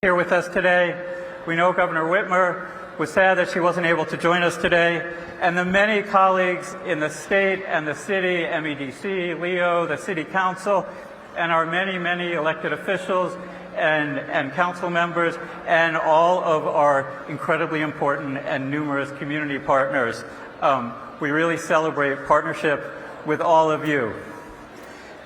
Here with us today. We know Governor Whitmer was sad that she wasn't able to join us today, and the many colleagues in the state and the city, MEDC, Leo, the City Council, and our many elected officials and council members, and all of our incredibly important and numerous community partners. We really celebrate partnership with all of you.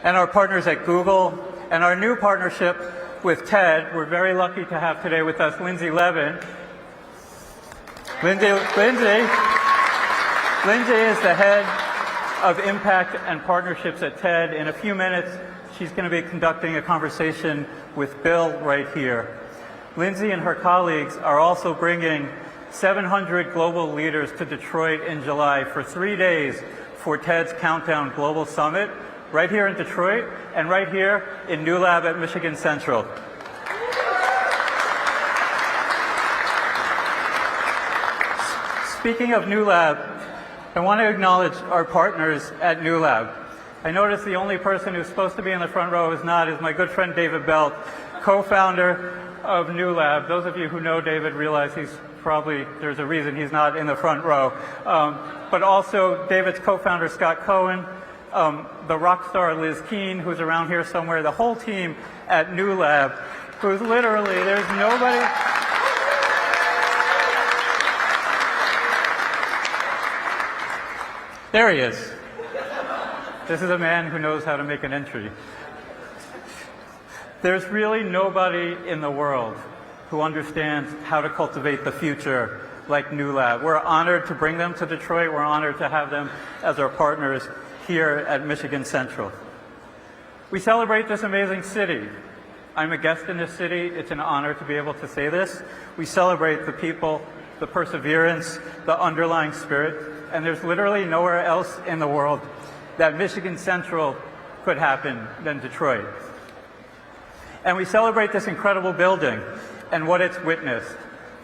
And our partners at Google, and our new partnership with TED. We're very lucky to have today with us Lindsay Levin. Lindsay is the head of Impact and Partnerships at TED. In a few minutes, she's going to be conducting a conversation with Bill right here. Lindsay and her colleagues are also bringing 700 global leaders to Detroit in July for 3 days for TED's Countdown Global Summit, right here in Detroit and right here in Newlab at Michigan Central. Speaking of Newlab, I want to acknowledge our partners at Newlab. I noticed the only person who's supposed to be in the front row is my good friend David Belt, co-founder of Newlab. Those of you who know David realize there's a reason he's not in the front row. But also David's co-founder Scott Cohen, the rock star Liz Keene, who's around here somewhere, the whole team at Newlab, who's literally, there's nobody. There he is. This is a man who knows how to make an entry. There's really nobody in the world who understands how to cultivate the future like Newlab. We're honored to bring them to Detroit. We're honored to have them as our partners here at Michigan Central. We celebrate this amazing city. I'm a guest in this city. It's an honor to be able to say this. We celebrate the people, the perseverance, the underlying spirit, and there's literally nowhere else in the world that Michigan Central could happen than Detroit. And we celebrate this incredible building and what it's witnessed.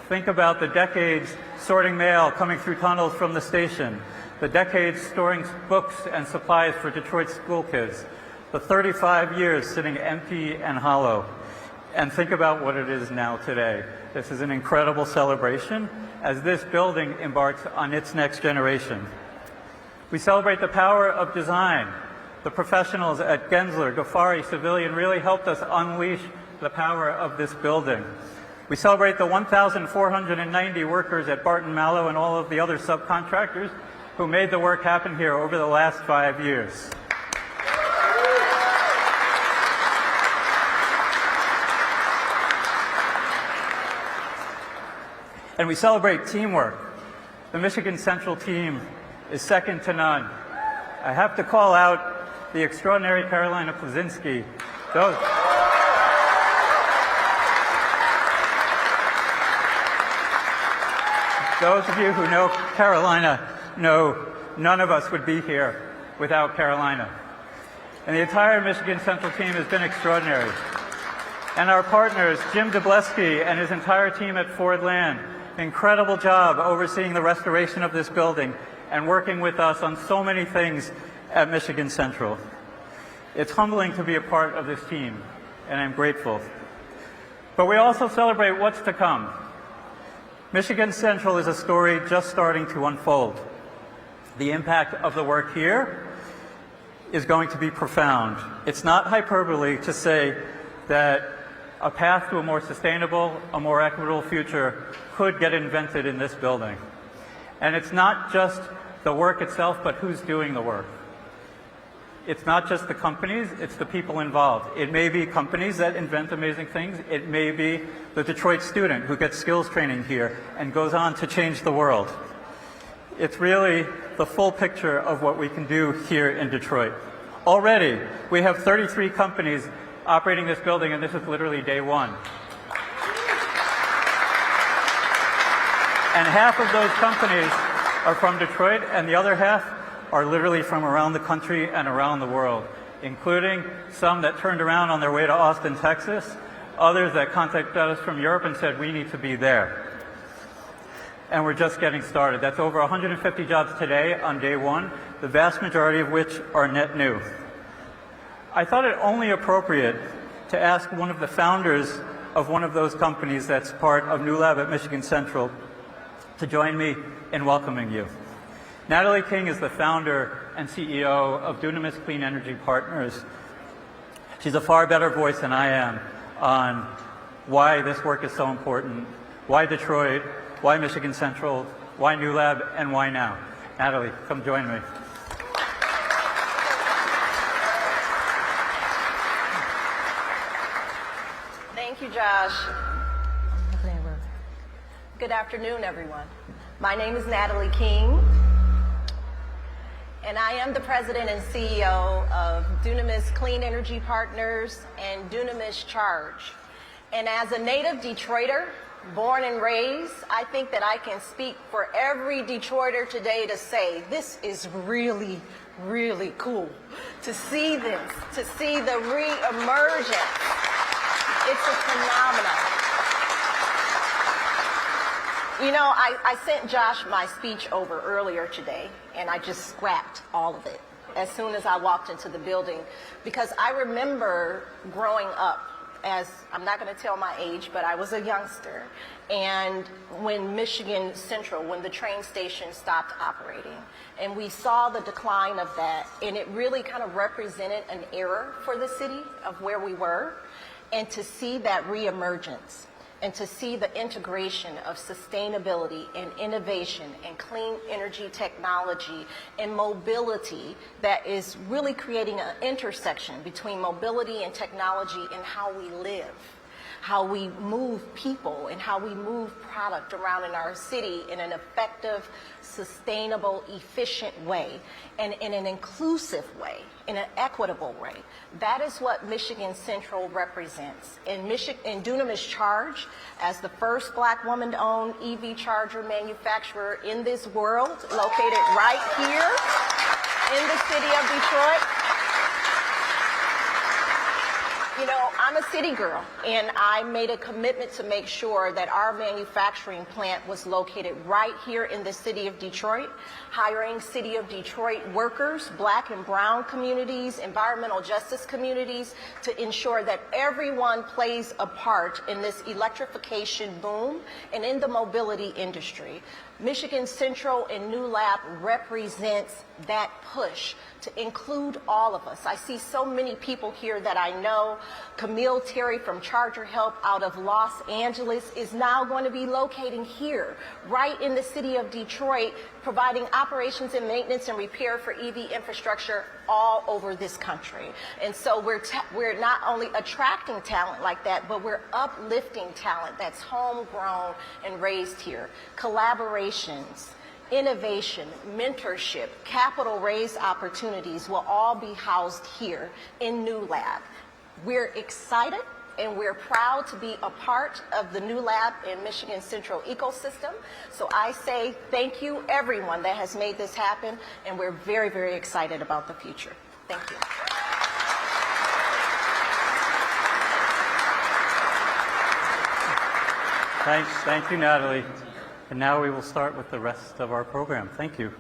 Think about the decades sorting mail coming through tunnels from the station, the decades storing books and supplies for Detroit school kids, the 35 years sitting empty and hollow, and think about what it is now today. This is an incredible celebration as this building embarks on its next generation. We celebrate the power of design. The professionals at Gensler, Ghaffari, Civilian really helped us unleash the power of this building. We celebrate the 1,490 workers at Barton Mallow and all of the other subcontractors who made the work happen here over the last 5 years. And we celebrate teamwork. The Michigan Central team is second to none. I have to call out the extraordinary Carolina Plazinski. Those of you who know Carolina know none of us would be here without Carolina. And the entire Michigan Central team has been extraordinary. And our partners, Jim Dubleski and his entire team at Ford Land, incredible job overseeing the restoration of this building and working with us on so many things at Michigan Central. It's humbling to be a part of this team, and I'm grateful. But we also celebrate what's to come. Michigan Central is a story just starting to unfold. The impact of the work here is going to be profound. It's not hyperbole to say that a path to a more sustainable, a more equitable future could get invented in this building. And it's not just the work itself, but who's doing the work. It's not just the companies, it's the people involved. It may be companies that invent amazing things. It may be the Detroit student who gets skills training here and goes on to change the world. It's really the full picture of what we can do here in Detroit. Already, we have 33 companies operating this building, and this is literally day one. And half of those companies are from Detroit, and the other half are literally from around the country and around the world, including some that turned around on their way to Austin, Texas, others that contacted us from Europe and said, we need to be there. And we're just getting started. That's over 150 jobs today on day one, the vast majority of which are net new. I thought it only appropriate to ask one of the founders of one of those companies that's part of Newlab at Michigan Central to join me in welcoming you. Natalie King is the founder and CEO of Dunamis Clean Energy Partners. She's a far better voice than I am on why this work is so important, why Detroit, why Michigan Central, why Newlab, and why now. Natalie, come join me. Thank you, Josh. Good afternoon, everyone. My name is Natalie King, and I am the president and CEO of Dunamis Clean Energy Partners and Dunamis Charge. And as a native Detroiter, born and raised, I think that I can speak for every Detroiter today to say this is really, really cool to see this, to see the re-emergence. It's a phenomenon. You know, I sent Josh my speech over earlier today, and I just scrapped all of it as soon as I walked into the building, because I remember growing up as, I'm not going to tell my age, but I was a youngster, and when Michigan Central, when the train station stopped operating, and we saw the decline of that, and it really kind of represented an era for the city of where we were, and to see that reemergence, and to see the integration of sustainability and innovation and clean energy technology and mobility that is really creating an intersection between mobility and technology and how we live, how we move people and how we move product around in our city in an effective, sustainable, efficient way, and in an inclusive way, in an equitable way. That is what Michigan Central represents. In Dunamis Charge, as the first Black woman-owned EV charger manufacturer in this world, located right here in the city of Detroit. You know, I'm a city girl, and I made a commitment to make sure that our manufacturing plant was located right here in the city of Detroit, hiring city of Detroit workers, Black and brown communities, environmental justice communities, to ensure that everyone plays a part in this electrification boom and in the mobility industry. Michigan Central and Newlab represents that push to include all of us. I see so many people here that I know. Camille Terry from Charger Help out of Los Angeles is now going to be locating here, right in the city of Detroit, providing operations and maintenance and repair for EV infrastructure all over this country. And so we're not only attracting talent like that, but we're uplifting talent that's homegrown and raised here. Collaborations, innovation, mentorship, capital raise opportunities will all be housed here in Newlab. We're excited and we're proud to be a part of the Newlab and Michigan Central ecosystem. So I say thank you, everyone that has made this happen, and we're very, very excited about the future. Thank you. Thank you, Natalie. And now we will start with the rest of our program. Thank you.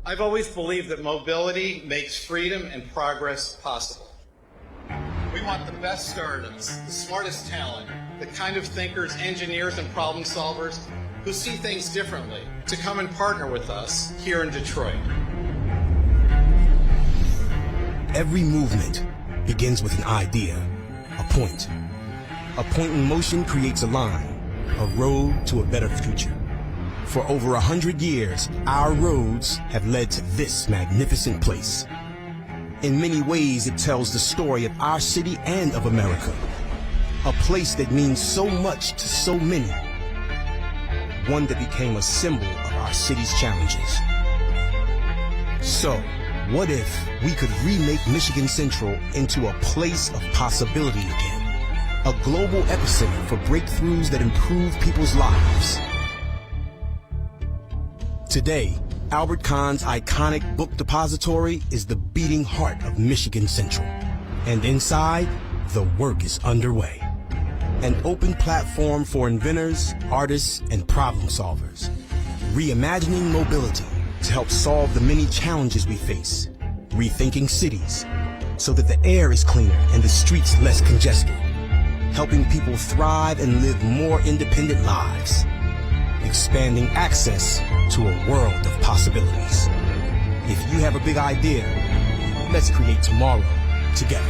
I've always believed that mobility makes freedom and progress possible. We want the best startups, the smartest talent, the kind of thinkers, engineers, and problem solvers who see things differently to come and partner with us here in Detroit. Every movement begins with an idea, a point. A point in motion creates a line, a road to a better future. For over 100 years, our roads have led to this magnificent place. In many ways, it tells the story of our city and of America. A place that means so much to so many. One that became a symbol of our city's challenges. So, what if we could remake Michigan Central into a place of possibility again? A global epicenter for breakthroughs that improve people's lives. Today, Albert Kahn's iconic book depository is the beating heart of Michigan Central. And inside, the work is underway. an open platform for inventors, artists, and problem solvers. Reimagining mobility to help solve the many challenges we face. Rethinking cities so that the air is cleaner and the streets less congested. Helping people thrive and live more independent lives. Expanding access to a world of possibilities. If you have a big idea, let's create tomorrow together.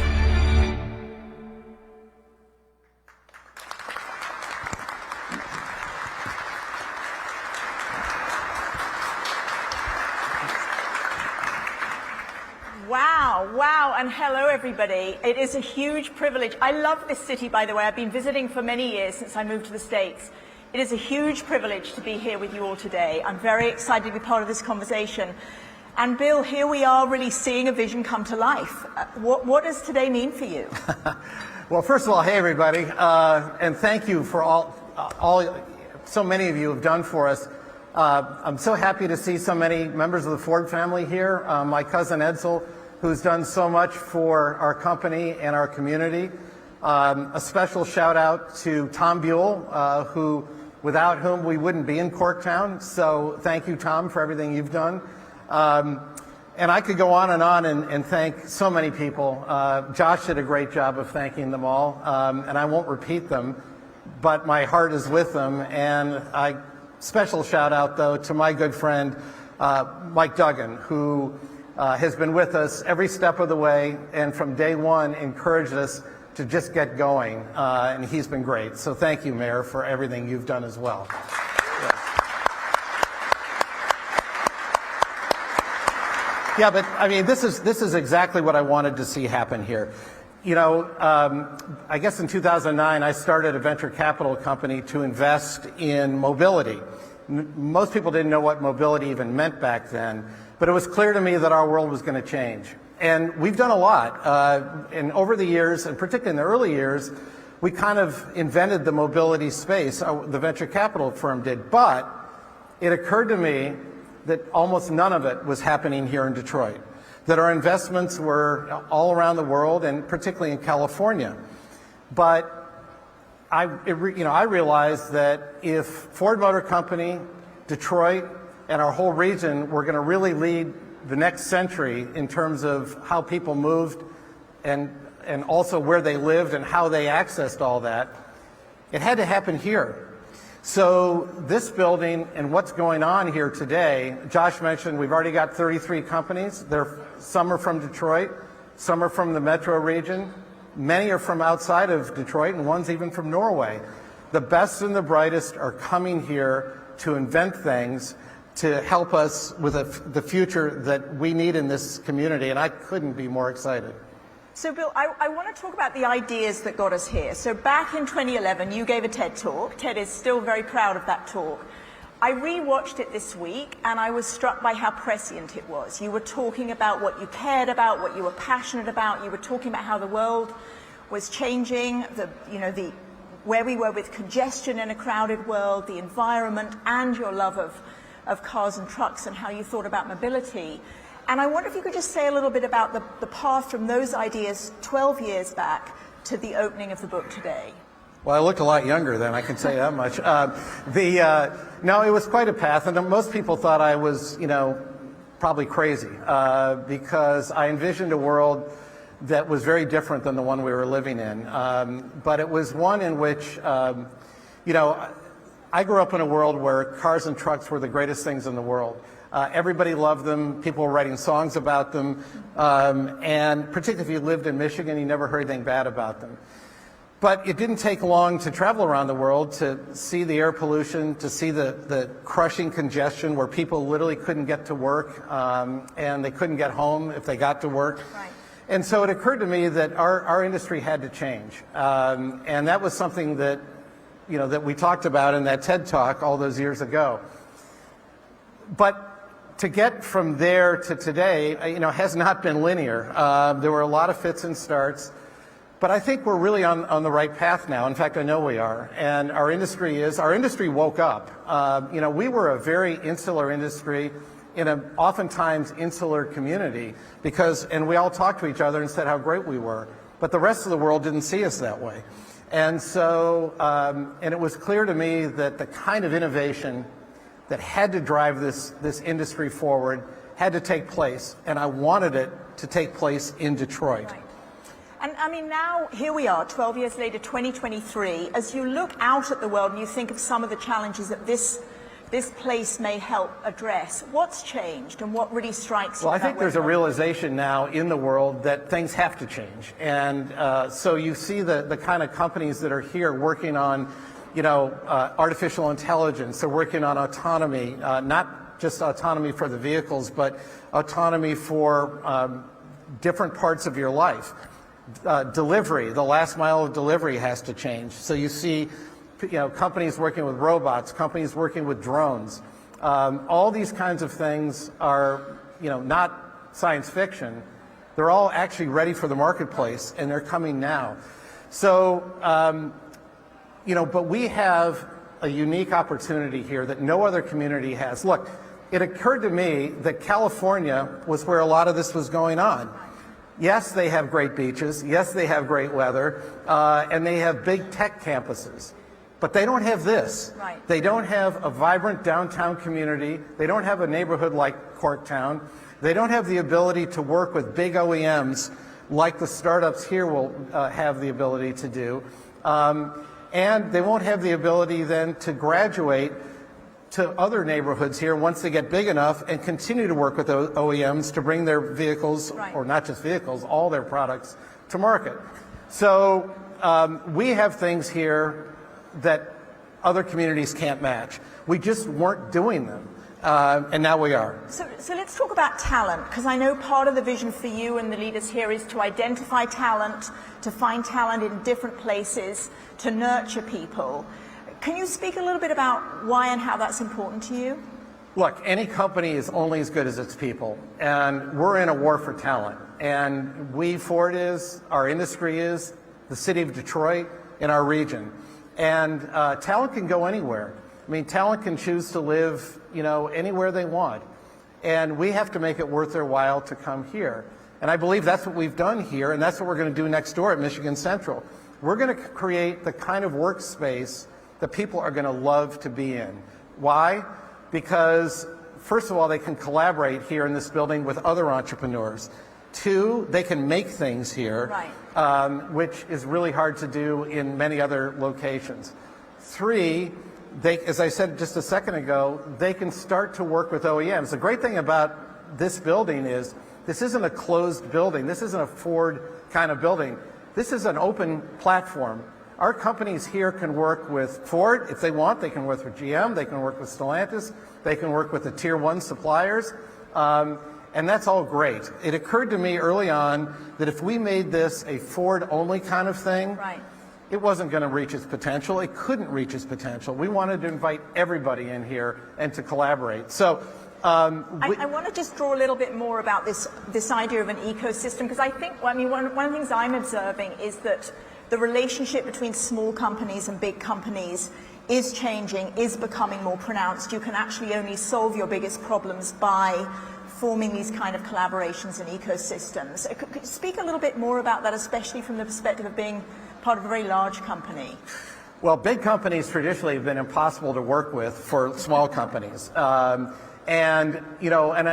Wow, and hello everybody. It is a huge privilege. I love this city, by the way. I've been visiting for many years since I moved to the States. It is a huge privilege to be here with you all today. I'm very excited to be part of this conversation. And Bill, here we are really seeing a vision come to life. What does today mean for you? Well, first of all, hey everybody, and thank you for so many of you have done for us. I'm so happy to see so many members of the Ford family here. My cousin Edsel, who's done so much for our company and our community. A special shout out to Tom Buell, without whom we wouldn't be in Corktown. So thank you, Tom, for everything you've done. And I could go on and thank so many people. Josh did a great job of thanking them all, and I won't repeat them, but my heart is with them. And special shout out, though, to my good friend, Mike Duggan, who has been with us every step of the way and from day one encouraged us to just get going, and he's been great. So thank you, Mayor, for everything you've done as well. Yeah, but I mean, this is exactly what I wanted to see happen here. You know, I guess in 2009, I started a venture capital company to invest in mobility. Most people didn't know what mobility even meant back then, but it was clear to me that our world was going to change. And we've done a lot. And over the years, and particularly in the early years, we kind of invented the mobility space, the venture capital firm did. But it occurred to me that almost none of it was happening here in Detroit, that our investments were all around the world and particularly in California. But I realized that if Ford Motor Company, Detroit, and our whole region were going to really lead the next century in terms of how people moved and also where they lived and how they accessed all that, it had to happen here. So this building and what's going on here today, Josh mentioned we've already got 33 companies. Some are from Detroit, some are from the metro region, many are from outside of Detroit, and one's even from Norway. The best and the brightest are coming here to invent things to help us with the future that we need in this community, and I couldn't be more excited. So Bill, I want to talk about the ideas that got us here. So back in 2011, you gave a TED Talk. TED is still very proud of that talk. I rewatched it this week, and I was struck by how prescient it was. You were talking about what you cared about, what you were passionate about. You were talking about how the world was changing, where we were with congestion in a crowded world, the environment, and your love of cars and trucks and how you thought about mobility. And I wonder if you could just say a little bit about the path from those ideas 12 years back to the opening of the book today. Well, I look a lot younger then, I can say that much. No, it was quite a path, and most people thought I was, probably crazy, because I envisioned a world that was very different than the one we were living in. But it was one in which, I grew up in a world where cars and trucks were the greatest things in the world. Everybody loved them. People were writing songs about them. And particularly if you lived in Michigan, you never heard anything bad about them. But it didn't take long to travel around the world to see the air pollution, to see the crushing congestion where people literally couldn't get to work and they couldn't get home if they got to work. Right. And so it occurred to me that our industry had to change. And that was something that, that we talked about in that TED Talk all those years ago. But to get from there to today, has not been linear. There were a lot of fits and starts, but I think we're really on the right path now. In fact, I know we are. And our industry woke up. We were a very insular industry in an oftentimes insular community and we all talked to each other and said how great we were. But the rest of the world didn't see us that way. And so, and it was clear to me that the kind of innovation that had to drive this industry forward had to take place, and I wanted it to take place in Detroit. Right. And I mean, now here we are, 12 years later, 2023. As you look out at the world and you think of some of the challenges that this place may help address, what's changed and what really strikes you? Well, I think there's a realization now in the world that things have to change. And so you see the kind of companies that are here working on, artificial intelligence. They're working on autonomy, not just autonomy for the vehicles, but autonomy for different parts of your life. Delivery, the last mile of delivery has to change. So you see, companies working with robots, companies working with drones. All these kinds of things are, not science fiction. They're all actually ready for the marketplace, and they're coming now. So, but we have a unique opportunity here that no other community has. Look, it occurred to me that California was where a lot of this was going on. Yes, they have great beaches. Yes, they have great weather. And they have big tech campuses. But they don't have this. Right. They don't have a vibrant downtown community. They don't have a neighborhood like Corktown. They don't have the ability to work with big OEMs like the startups here will have the ability to do. And they won't have the ability then to graduate to other neighborhoods here once they get big enough and continue to work with OEMs to bring their vehicles, right, or not just vehicles, all their products to market. So we have things here that other communities can't match. We just weren't doing them, and now we are. So let's talk about talent, because I know part of the vision for you and the leaders here is to identify talent, to find talent in different places, to nurture people. Can you speak a little bit about why and how that's important to you? Look, any company is only as good as its people, and we're in a war for talent. And Ford is, our industry is, the city of Detroit, in our region. And talent can go anywhere. I mean, talent can choose to live, anywhere they want. And we have to make it worth their while to come here. And I believe that's what we've done here, and that's what we're going to do next door at Michigan Central. We're going to create the kind of workspace that people are going to love to be in. Why? Because, first of all, they can collaborate here in this building with other entrepreneurs. Two, they can make things here, right, which is really hard to do in many other locations. Three, as I said just a second ago, they can start to work with OEMs. The great thing about this building is this isn't a closed building. This isn't a Ford kind of building. This is an open platform. Our companies here can work with Ford if they want. They can work with GM. They can work with Stellantis. They can work with the Tier 1 suppliers. And that's all great. It occurred to me early on that if we made this a Ford-only kind of thing, right, it wasn't going to reach its potential. It couldn't reach its potential. We wanted to invite everybody in here and to collaborate. So I want to just draw a little bit more about this idea of an ecosystem, because I think, one of the things I'm observing is that the relationship between small companies and big companies is changing, is becoming more pronounced. You can actually only solve your biggest problems by forming these kind of collaborations and ecosystems. Could you speak a little bit more about that, especially from the perspective of being part of a very large company? Well, big companies traditionally have been impossible to work with for small companies. And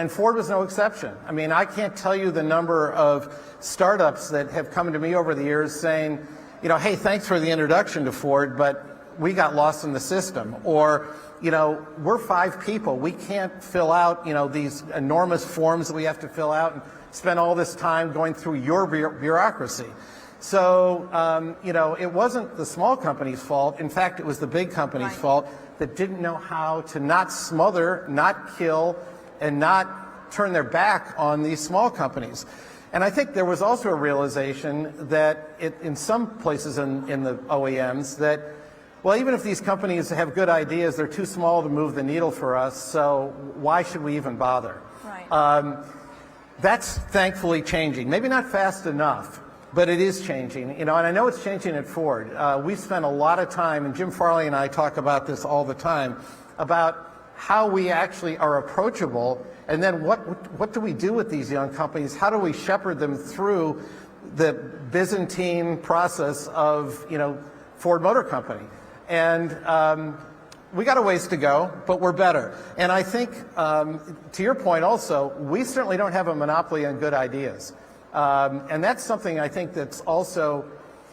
Ford was no exception. I mean, I can't tell you the number of startups that have come to me over the years saying, hey, thanks for the introduction to Ford, but we got lost in the system. Or, we're 5 people. We can't fill out, these enormous forms that we have to fill out and spend all this time going through your bureaucracy. So, it wasn't the small company's fault. In fact, it was the big company's fault that didn't know how to not smother, not kill, and not turn their back on these small companies. And I think there was also a realization that in some places in the OEMs that, well, even if these companies have good ideas, they're too small to move the needle for us, so why should we even bother? Right. That's thankfully changing. Maybe not fast enough, but it is changing. And I know it's changing at Ford. We spent a lot of time, and Jim Farley and I talk about this all the time, about how we actually are approachable, and then what do we do with these young companies? How do we shepherd them through the Byzantine process of, Ford Motor Company. And we got a ways to go, but we're better. And I think, to your point also, we certainly don't have a monopoly on good ideas. And that's something I think that's also,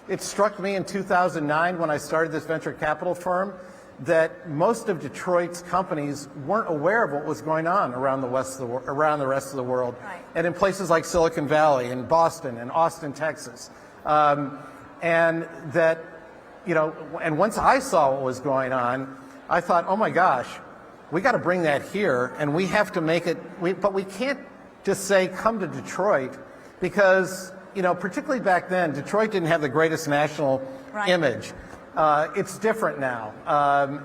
it struck me in 2009 when I started this venture capital firm, that most of Detroit's companies weren't aware of what was going on around the rest of the world, Right. and in places like Silicon Valley and Boston and Austin, Texas. And that, you know, and once I saw what was going on, I thought, oh my gosh, we got to bring that here, and we have to make it, but we can't just say, come to Detroit, because, you know, particularly back then, Detroit didn't have the greatest national Right. image. It's different now,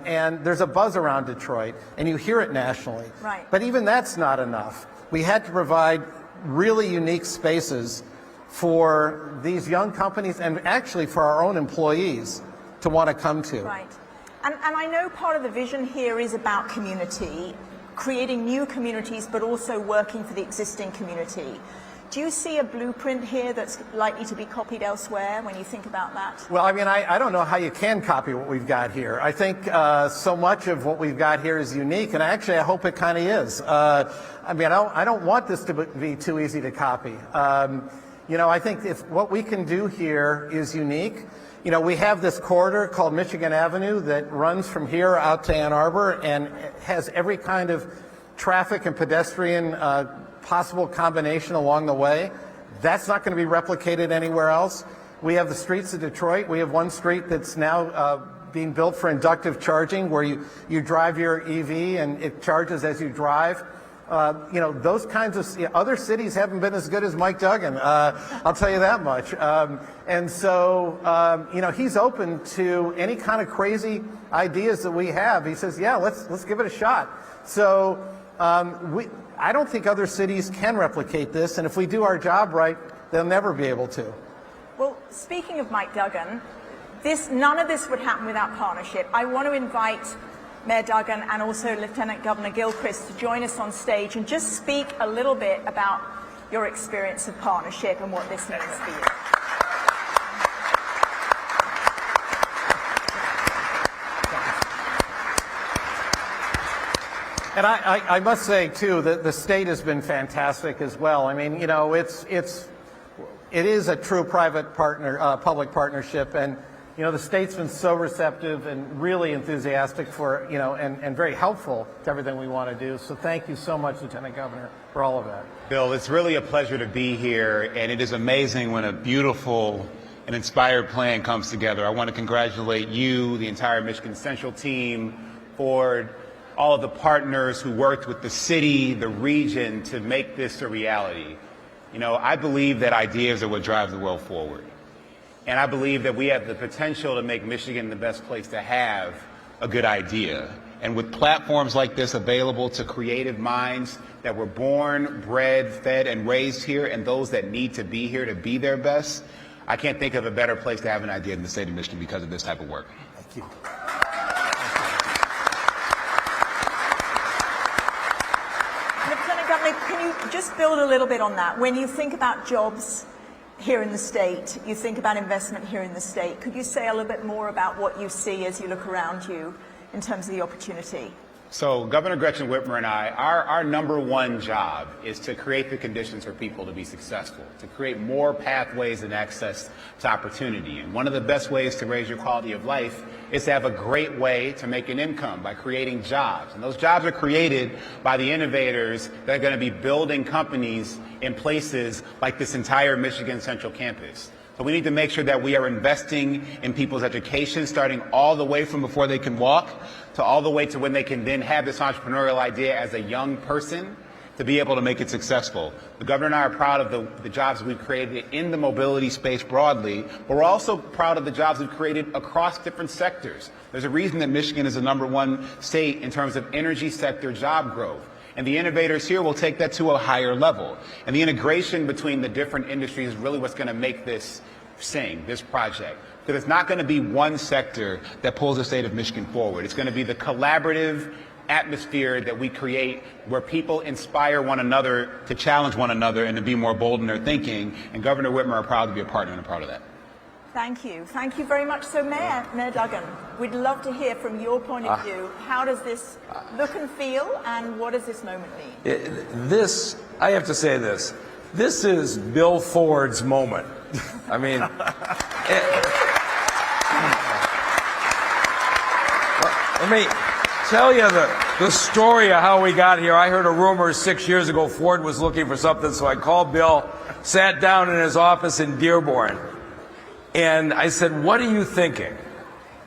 and there's a buzz around Detroit, and you hear it nationally. Right. But even that's not enough. We had to provide really unique spaces for these young companies, and actually for our own employees to want to come to. Right. And I know part of the vision here is about community, creating new communities, but also working for the existing community. Do you see a blueprint here that's likely to be copied elsewhere when you think about that? Well, I mean, I don't know how you can copy what we've got here. I think so much of what we've got here is unique, and actually I hope it kind of is. I mean, I don't want this to be too easy to copy. You know, I think if what we can do here is unique. You know, we have this corridor called Michigan Avenue that runs from here out to Ann Arbor and has every kind of traffic and pedestrian possible combination along the way. That's not going to be replicated anywhere else. We have the streets of Detroit. We have one street that's now being built for inductive charging, where you drive your EV and it charges as you drive. You know, those kinds of other cities haven't been as good as Mike Duggan. I'll tell you that much. And so, you know, he's open to any kind of crazy ideas that we have. He says, yeah, let's give it a shot. So I don't think other cities can replicate this, and if we do our job right, they'll never be able to. Well, speaking of Mike Duggan, none of this would happen without partnership. I want to invite Mayor Duggan and also Lieutenant Governor Gilchrist to join us on stage and just speak a little bit about your experience of partnership and what this means for you. And I must say, too, that the state has been fantastic as well. I mean, you know, it is a true public partnership, and, you know, the state's been so receptive and really enthusiastic for, you know, and very helpful to everything we want to do. So thank you so much, Lieutenant Governor, for all of that. Bill, it's really a pleasure to be here, and it is amazing when a beautiful and inspired plan comes together. I want to congratulate you, the entire Michigan Central team, Ford, all of the partners who worked with the city, the region, to make this a reality. You know, I believe that ideas are what drive the world forward. And I believe that we have the potential to make Michigan the best place to have a good idea. And with platforms like this available to creative minds that were born, bred, fed, and raised here, and those that need to be here to be their best, I can't think of a better place to have an idea in the state of Michigan because of this type of work. Thank you. Lieutenant Governor, can you just build a little bit on that? When you think about jobs here in the state, you think about investment here in the state. Could you say a little bit more about what you see as you look around you in terms of the opportunity? So Governor Gretchen Whitmer and I, our number one job is to create the conditions for people to be successful, to create more pathways and access to opportunity. And one of the best ways to raise your quality of life is to have a great way to make an income by creating jobs. And those jobs are created by the innovators that are going to be building companies in places like this entire Michigan Central campus. So we need to make sure that we are investing in people's education, starting all the way from before they can walk to all the way to when they can then have this entrepreneurial idea as a young person to be able to make it successful. The governor and I are proud of the jobs we've created in the mobility space broadly, but we're also proud of the jobs we've created across different sectors. There's a reason that Michigan is the #1 state in terms of energy sector job growth. And the innovators here will take that to a higher level. And the integration between the different industries is really what's going to make this sing, this project. Because it's not going to be one sector that pulls the state of Michigan forward. It's going to be the collaborative atmosphere that we create where people inspire one another to challenge one another and to be more bold in their thinking. And Governor Whitmer are proud to be a partner and a part of that. Thank you. Thank you very much. So, Mayor Duggan, we'd love to hear from your point of view. How does this look and feel, and what does this moment mean? I have to say this. This is Bill Ford's moment. I mean, let me tell you the story of how we got here. I heard a rumor 6 years ago Ford was looking for something, so I called Bill, sat down in his office in Dearborn, and I said, "What are you thinking?"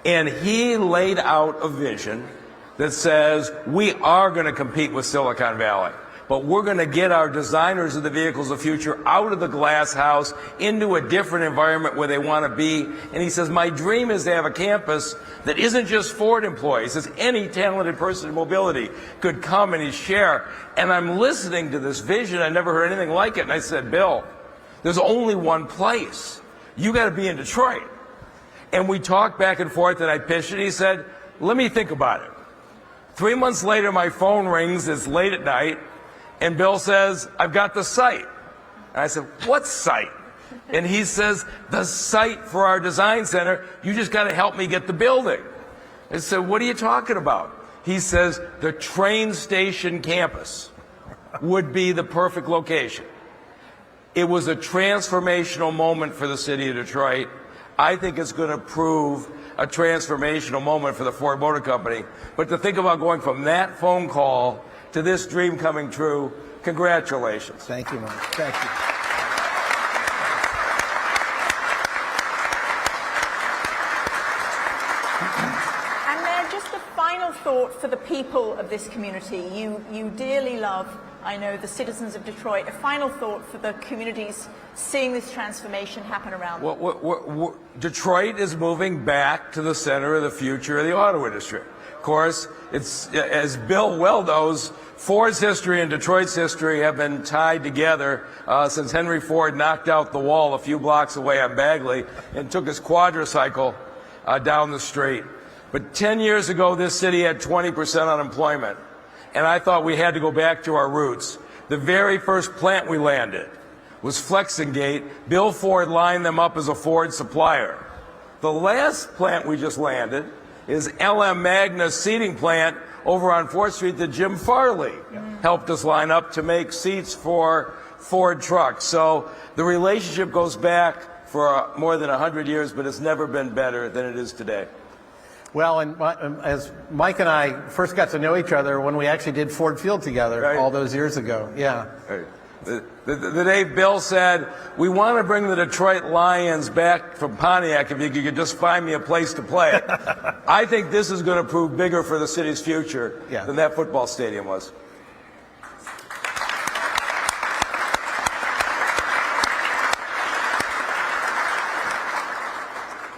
And he laid out a vision that says we are going to compete with Silicon Valley, but we're going to get our designers of the vehicles of the future out of the glass house into a different environment where they want to be. And he says, my dream is to have a campus that isn't just Ford employees. It's any talented person in mobility could come and share. And I'm listening to this vision. I never heard anything like it. And I said, Bill, there's only one place. You got to be in Detroit. And we talked back and forth, and I pitched it. He said, let me think about it. 3 months later, my phone rings. It's late at night. And Bill says, I've got the site. And I said, what site? And he says, the site for our design center. You just got to help me get the building. I said, what are you talking about? He says, the train station campus would be the perfect location. It was a transformational moment for the city of Detroit. I think it's going to prove a transformational moment for the Ford Motor Company. But to think about going from that phone call to this dream coming true, congratulations. Thank you, Mike. Thank you. And Mayor, just a final thought for the people of this community. You dearly love, I know, the citizens of Detroit. A final thought for the communities seeing this transformation happen around them. Detroit is moving back to the center of the future of the auto industry. Of course, it's, as Bill well knows, Ford's history and Detroit's history have been tied together since Henry Ford knocked out the wall a few blocks away on Bagley and took his quadricycle down the street. But 10 years ago, this city had 20% unemployment, and I thought we had to go back to our roots. The very first plant we landed was Flexingate. Bill Ford lined them up as a Ford supplier. The last plant we just landed is LM Magna's seating plant over on 4th Street that Jim Farley helped us line up to make seats for Ford trucks. So the relationship goes back for more than 100 years, but it's never been better than it is today. Well, and as Mike and I first got to know each other when we actually did Ford Field together all those years ago. Yeah. Right. The day Bill said, we want to bring the Detroit Lions back from Pontiac if you could just find me a place to play. I think this is going to prove bigger for the city's future than that football stadium was.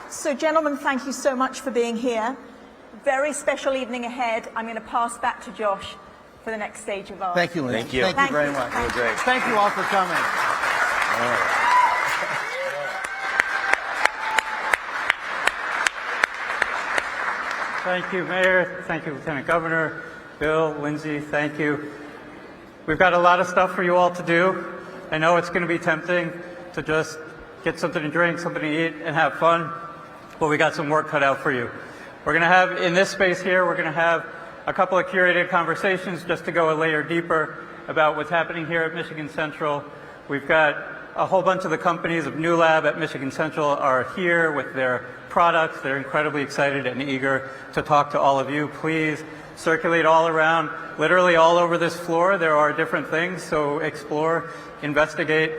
So, gentlemen, thank you so much for being here. Very special evening ahead. I'm going to pass back to Josh for the next stage of ours. Thank you, Lynn. Thank you. Thank you very much. Thank you. Thank you all for coming. Thank you, Mayor. Thank you, Lieutenant Governor. Bill, Lindsay, thank you. We've got a lot of stuff for you all to do. I know it's going to be tempting to just get something to drink, something to eat, and have fun, but we got some work cut out for you. We're going to have, in this space here, we're going to have a couple of curated conversations just to go a layer deeper about what's happening here at Michigan Central. We've got a whole bunch of the companies of Newlab at Michigan Central are here with their products. They're incredibly excited and eager to talk to all of you. Please circulate all around, literally all over this floor. There are different things, so explore, investigate.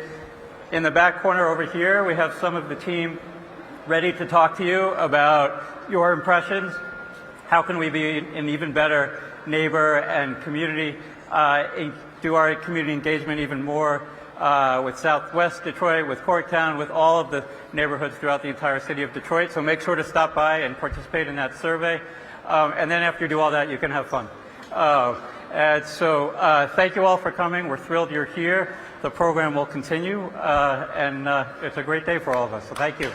In the back corner over here, we have some of the team ready to talk to you about your impressions. How can we be an even better neighbor and community, do our community engagement even more with Southwest Detroit, with Corktown, with all of the neighborhoods throughout the entire city of Detroit. So make sure to stop by and participate in that survey. And then after you do all that, you can have fun. And so thank you all for coming. We're thrilled you're here. The program will continue, and it's a great day for all of us. So thank you.